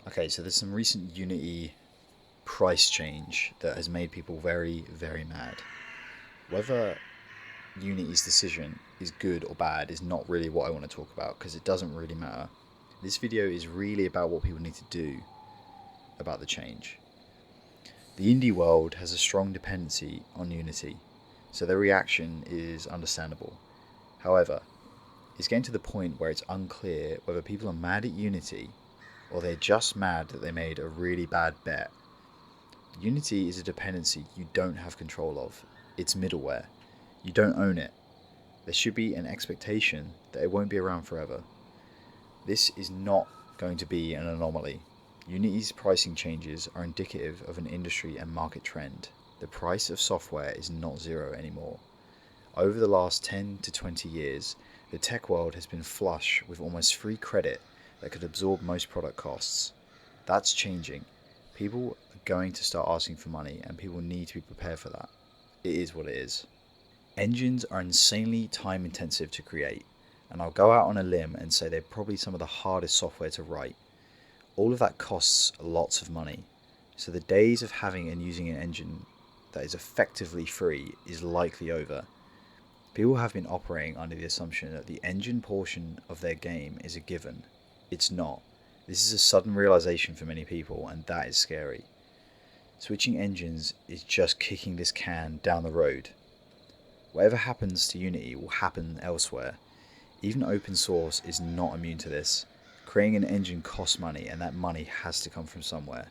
Okay, so there's some recent Unity price change that has made people very, very mad. Whether Unity's decision is good or bad is not really what I want to talk about because it doesn't really matter. This video is really about what people need to do about the change. The indie world has a strong dependency on Unity, so their reaction is understandable. However, it's getting to the point where it's unclear whether people are mad at Unity or they're just mad that they made a really bad bet. Unity is a dependency you don't have control of. It's middleware. You don't own it. There should be an expectation that it won't be around forever. This is not going to be an anomaly. Unity's pricing changes are indicative of an industry and market trend. The price of software is not zero anymore. Over the last 10 to 20 years, the tech world has been flush with almost free credit that could absorb most product costs. That's changing. People are going to start asking for money, and people need to be prepared for that. It is what it is. Engines are insanely time intensive to create, and I'll go out on a limb and say they're probably some of the hardest software to write. All of that costs lots of money, so the days of having and using an engine that is effectively free is likely over. People have been operating under the assumption that the engine portion of their game is a given. It's not. This is a sudden realization for many people, and that is scary. Switching engines is just kicking this can down the road. Whatever happens to Unity will happen elsewhere. Even open source is not immune to this. Creating an engine costs money, and that money has to come from somewhere.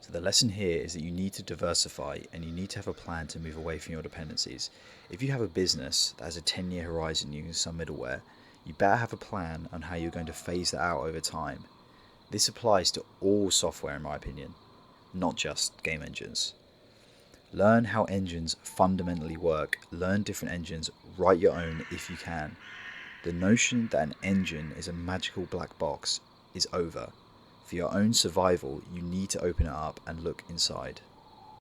So the lesson here is that you need to diversify and you need to have a plan to move away from your dependencies. If you have a business that has a 10-year horizon using some middleware, you better have a plan on how you're going to phase that out over time. This applies to all software in my opinion, not just game engines. Learn how engines fundamentally work, learn different engines, write your own if you can. The notion that an engine is a magical black box is over. For your own survival, you need to open it up and look inside.